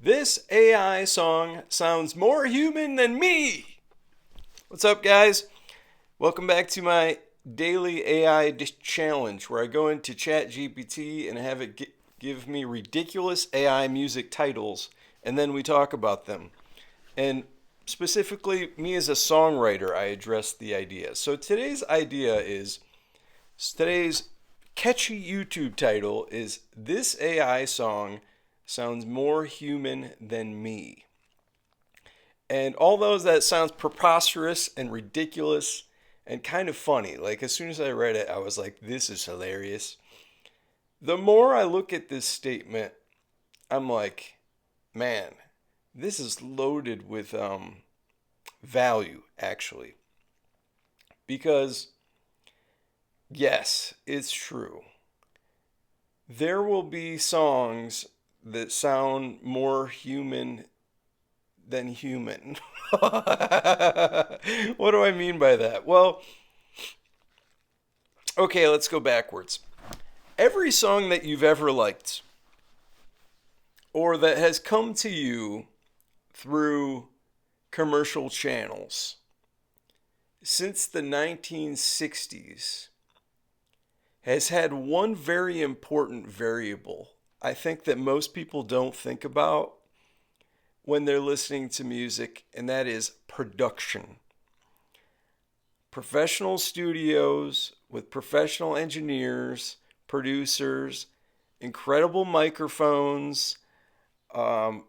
This AI song sounds more human than me. What's up, guys? Welcome back to my daily AI challenge where I go into ChatGPT and have it give me ridiculous AI music titles and then we talk about them. And specifically, me as a songwriter, I address the idea. So today's catchy YouTube title is This AI Song Sounds More Human Than Me. And although that sounds preposterous and ridiculous and kind of funny, like as soon as I read it, I was like, this is hilarious. The more I look at this statement, I'm like, man, this is loaded with value, actually. Because, yes, it's true. There will be songs that sound more human than human. What do I mean by that? Well, okay, let's go backwards. Every song that you've ever liked, or that has come to you through commercial channels since the 1960s, has had one very important variable I think that most people don't think about when they're listening to music, and that is production. Professional studios with professional engineers, producers, incredible microphones. Um,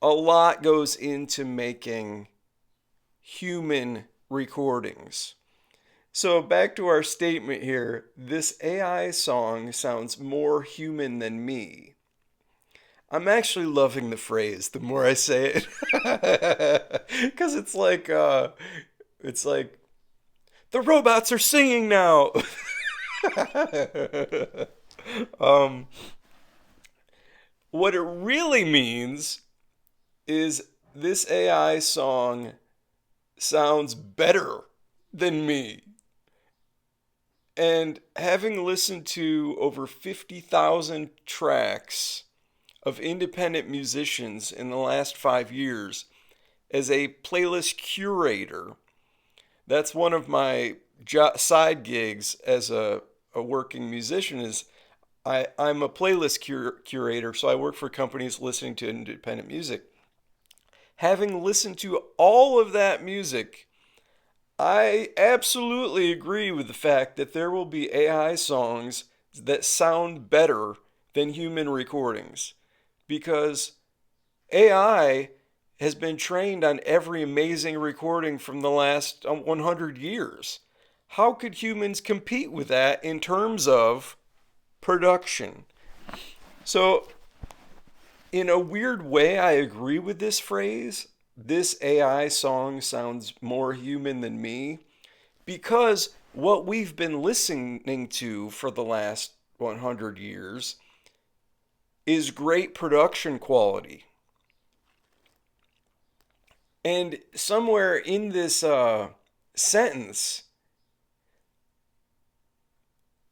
a lot goes into making human recordings. So back to our statement here, this AI song sounds more human than me. I'm actually loving the phrase the more I say it. Cuz it's like the robots are singing now. um what it really means is this AI song sounds better than me. And having listened to over 50,000 tracks of independent musicians in the last 5 years as a playlist curator, that's one of my side gigs as a working musician is I'm a playlist curator, so I work for companies listening to independent music. Having listened to all of that music, I absolutely agree with the fact that there will be AI songs that sound better than human recordings because AI has been trained on every amazing recording from the last 100 years. How could humans compete with that in terms of production? So, in a weird way, I agree with this phrase. This AI song sounds more human than me because what we've been listening to for the last 100 years is great production quality. And somewhere in this sentence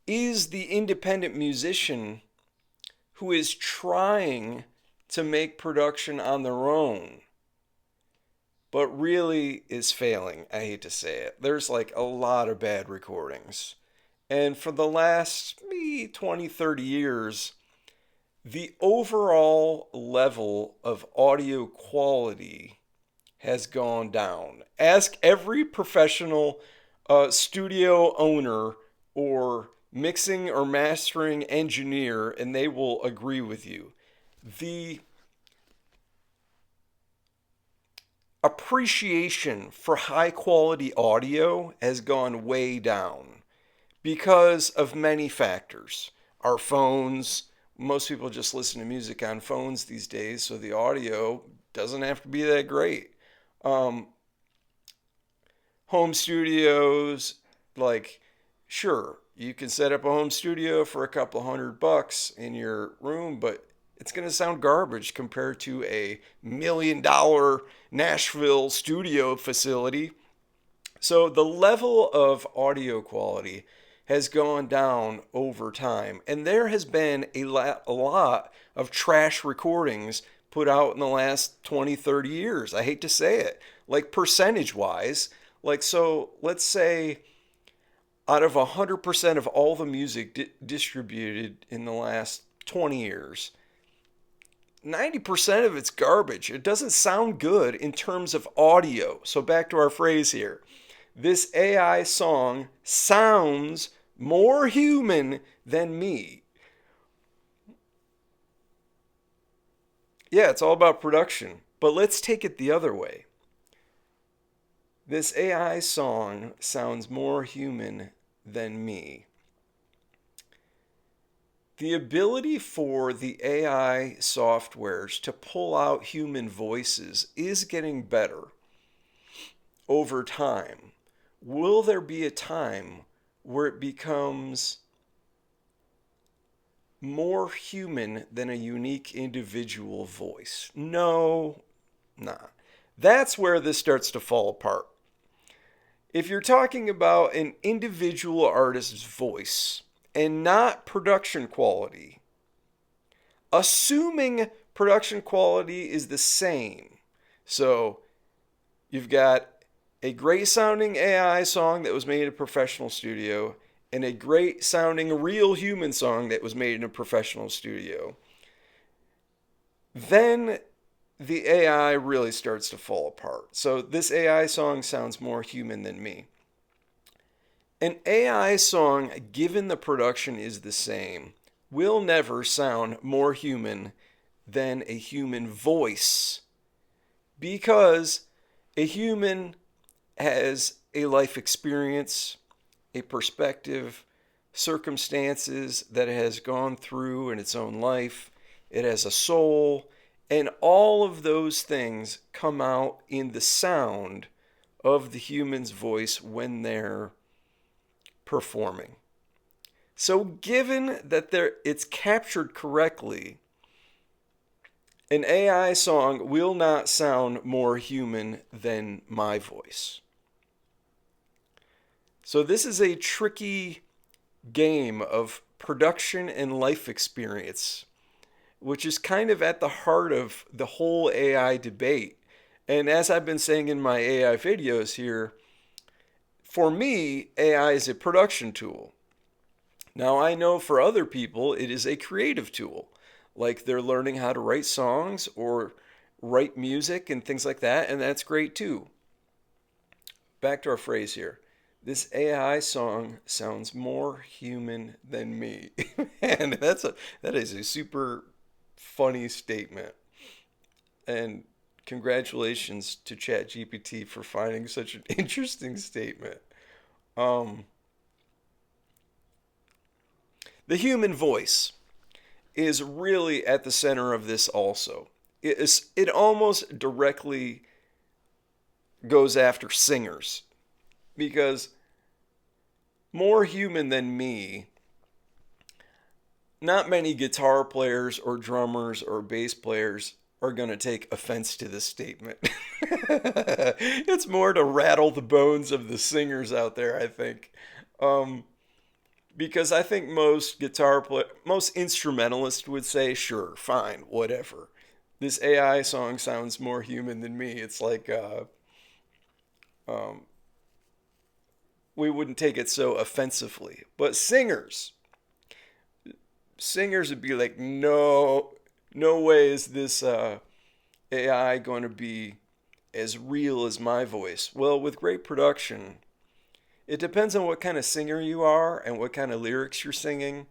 is the independent musician who is trying to make production on their own, but really is failing. I hate to say it. There's like a lot of bad recordings. And for the last 20, 30 years, the overall level of audio quality has gone down. Ask every professional studio owner or mixing or mastering engineer, and they will agree with you. The appreciation for high quality audio has gone way down because of many factors. Our phones, most people just listen to music on phones these days, so the audio doesn't have to be that great. Um, Home studios, like, sure, you can set up a home studio for a couple $100 in your room, but it's going to sound garbage compared to a $1 million Nashville studio facility. So the level of audio quality has gone down over time. And there has been a lot of trash recordings put out in the last 20, 30 years. I hate to say it. Like percentage wise, like, so let's say out of 100% of all the music distributed in the last 20 years, 90% of it's garbage. It doesn't sound good in terms of audio. So back to our phrase here. This AI song sounds more human than me. Yeah, it's all about production. But let's take it the other way. This AI song sounds more human than me. The ability for the AI softwares to pull out human voices is getting better over time. Will there be a time where it becomes more human than a unique individual voice? No, nah. That's where this starts to fall apart. If you're talking about an individual artist's voice and not production quality, assuming production quality is the same, so you've got a great sounding AI song that was made in a professional studio and a great sounding real human song that was made in a professional studio, then the AI really starts to fall apart. So this AI song sounds more human than me. An AI song, given the production is the same, will never sound more human than a human voice, because a human has a life experience, a perspective, circumstances that it has gone through in its own life. It has a soul, and all of those things come out in the sound of the human's voice when they're performing. So given that it's captured correctly, an AI song will not sound more human than my voice. So this is a tricky game of production and life experience, which is kind of at the heart of the whole AI debate. And as I've been saying in my AI videos here, for me, AI is a production tool. Now, I know for other people, it is a creative tool. Like they're learning how to write songs or write music and things like that, and that's great too. Back to our phrase here. This AI song sounds more human than me. And that is a super funny statement. And congratulations to ChatGPT for finding such an interesting statement. The human voice is really at the center of this also. It almost directly goes after singers, because more human than me, not many guitar players or drummers or bass players are going to take offense to this statement. It's more to rattle the bones of the singers out there, I think. Because I think most most instrumentalists would say, sure, fine, whatever. This AI song sounds more human than me. It's like we wouldn't take it so offensively. But singers would be like, no, no way is this AI going to be as real as my voice. Well, with great production, it depends on what kind of singer you are and what kind of lyrics you're singing.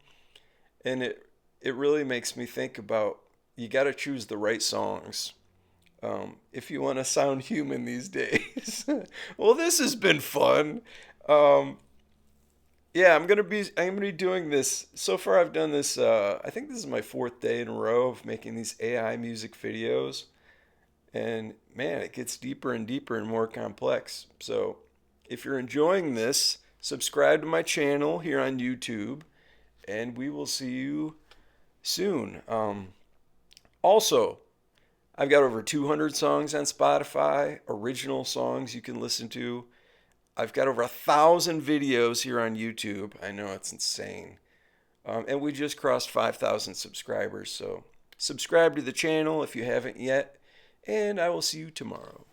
And it really makes me think about, you got to choose the right songs if you want to sound human these days. Well, this has been fun. Yeah, I'm gonna be doing this. So far, I've done this. I think this is my fourth day in a row of making these AI music videos, and man, it gets deeper and deeper and more complex. So, if you're enjoying this, subscribe to my channel here on YouTube, and we will see you soon. Also, I've got over 200 songs on Spotify, original songs you can listen to. I've got over 1,000 videos here on YouTube. I know, it's insane. And we just crossed 5,000 subscribers. So subscribe to the channel if you haven't yet. And I will see you tomorrow.